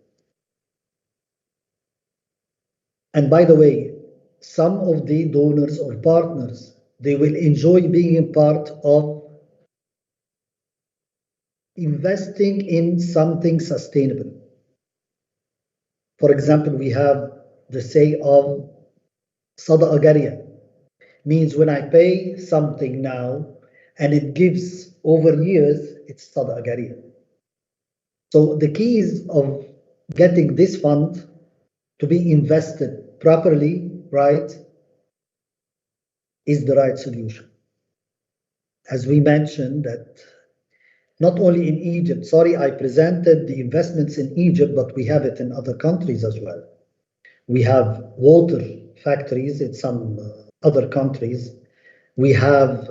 And by the way, some of the donors or partners, they will enjoy being a part of investing in something sustainable. For example, we have the say of Sadaqa Jariyah, means when I pay something now and it gives over years, it's Sadaqa Jariyah. So the keys of getting this fund to be invested properly, right, is the right solution. As we mentioned that not only in Egypt, sorry, I presented the investments in Egypt, but we have it in other countries as well. We have water factories in some other countries. We have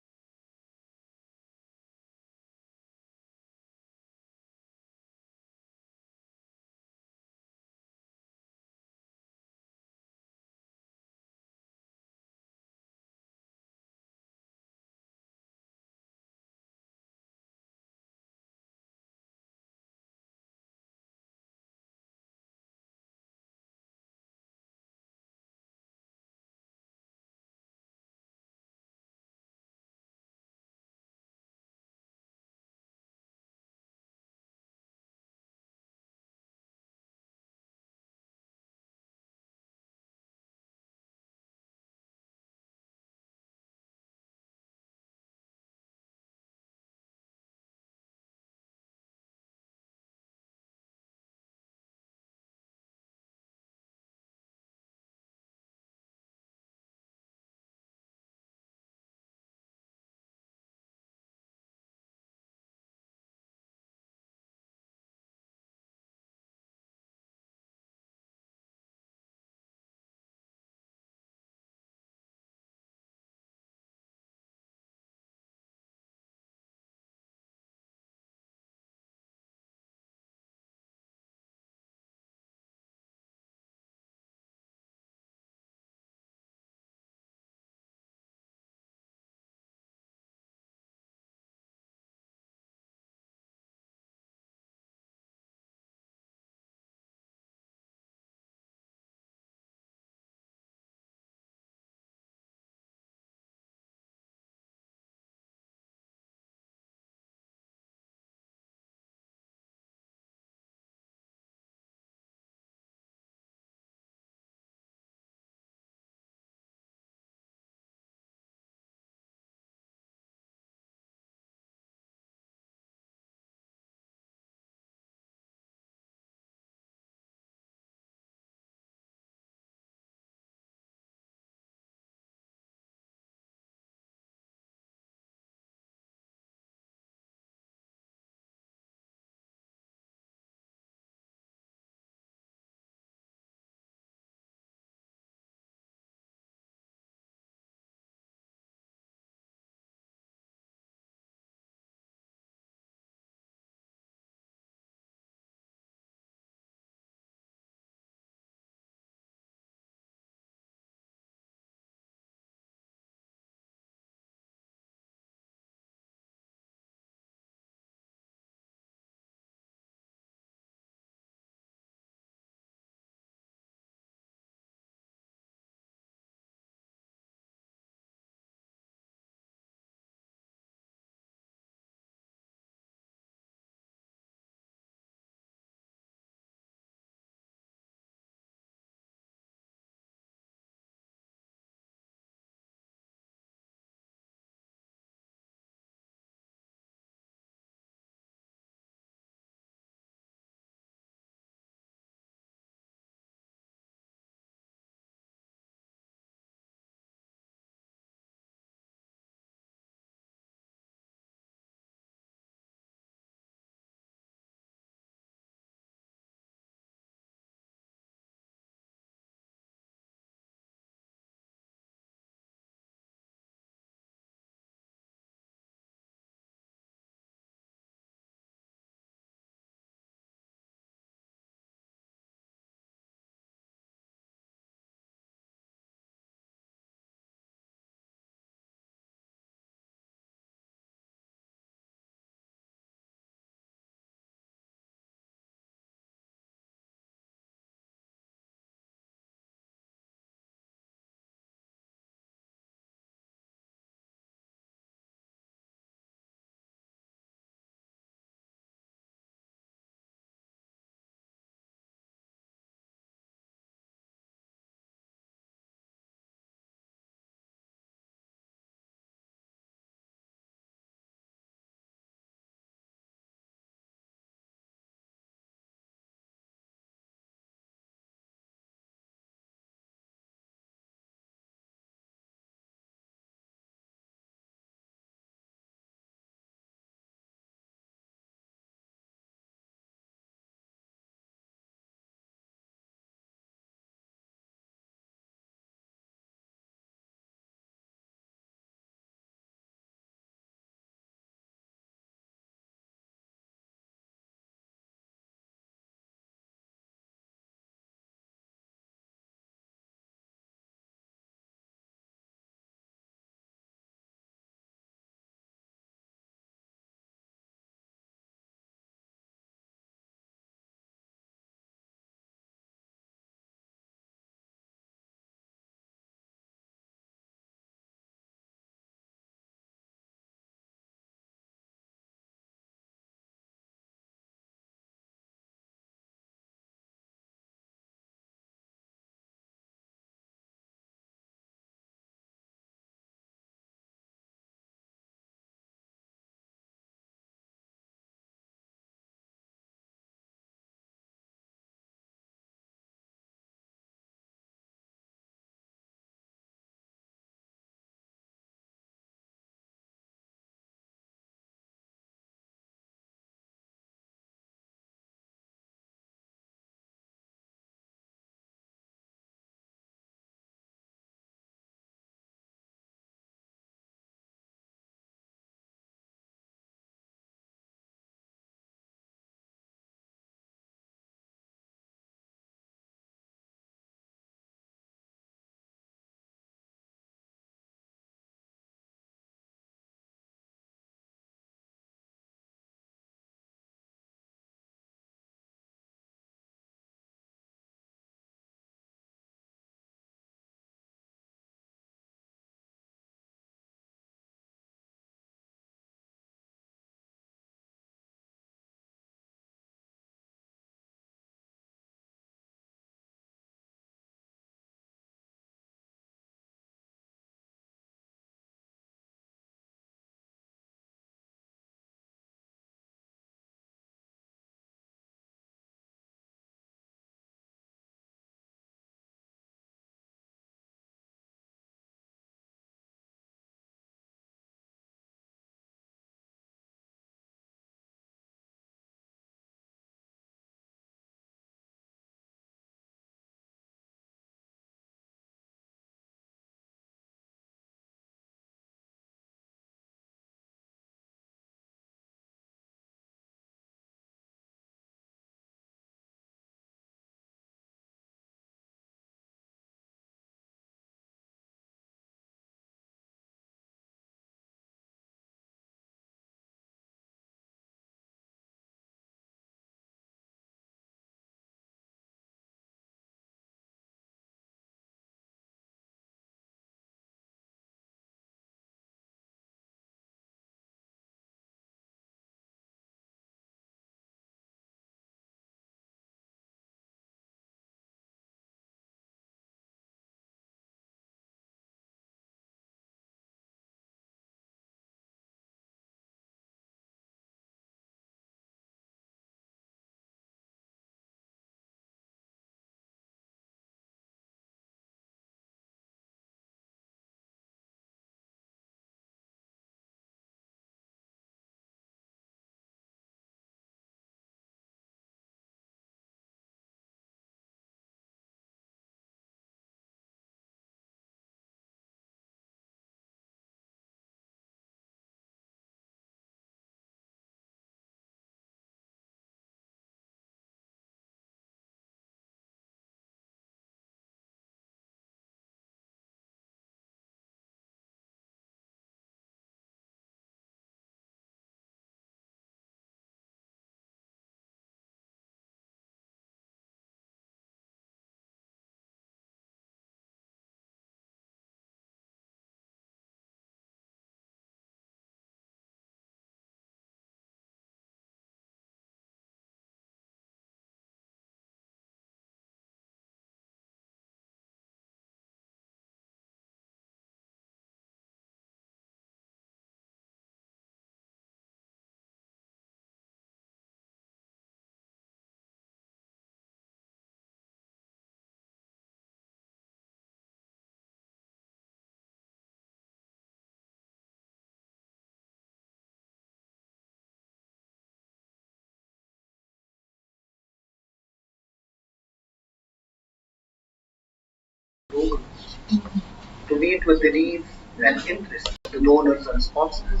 to meet with the needs and interests of the donors and sponsors.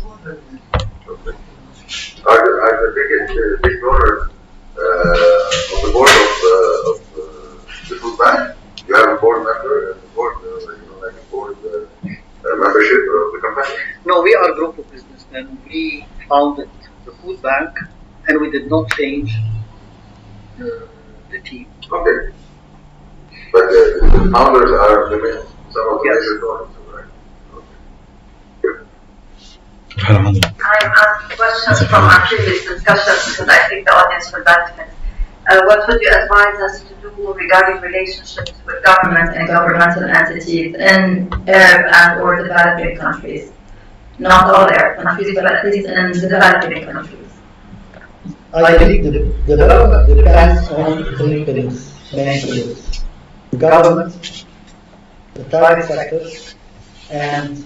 Are the big donors on the board of the food bank? You have a board member and a board, like a board membership of the company? No, we are a group of businessmen. We founded the food bank and we did not change the team. Okay. But the founders are some of the major donors, right? I asked questions from our previous discussions because I think the audience will benefit. What would you advise us to do regarding relationships with government and governmental entities in Arab and or developing countries? Not all Arab countries, but at least in developing countries. I think the development depends on three pillars, main pillars: the government, the private sector, and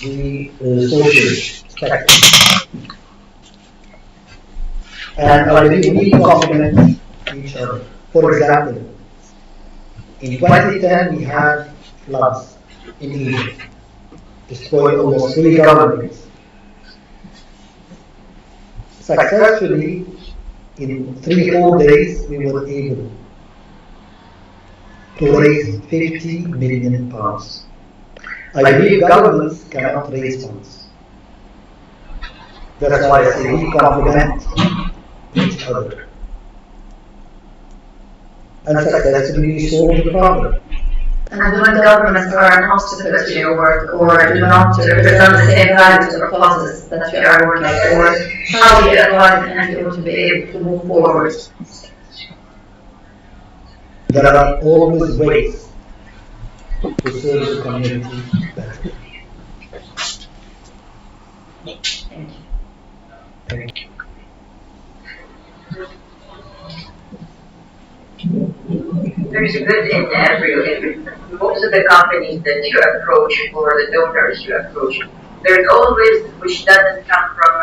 the social sector. And I believe we complement each other. For example, in 2010 we had floods in Egypt, destroyed almost 3 governments. Successfully, in 3-4 days, we were able to raise 50 million pounds. I believe governments cannot raise funds. That's why I say we complement each other. And successfully solve the problem. And when governments are an obstacle to your work or do not represent the same values or causes that you are working for, how do you advise an NGO to be able to move forward? There are always ways to serve the community better. Thank you. Thank you. There is good in every most of the companies that you approach or the donors you approach. There is always, which doesn't come from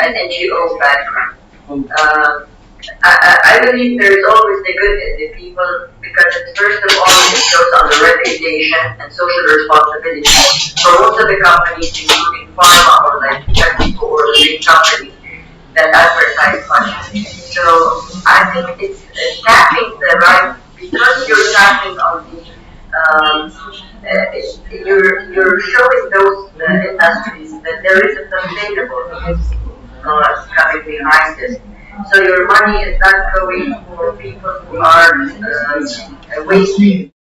an NGO background. I believe there is always the good in the people because it's first of all it shows on the reputation and social responsibility for most of the companies, including pharma or like Pepsi or the big companies that advertise money. So I think it's tapping the right, because you're tapping on the you're showing those industries that there is a sustainable cause coming behind this. So your money is not going for people who are wasting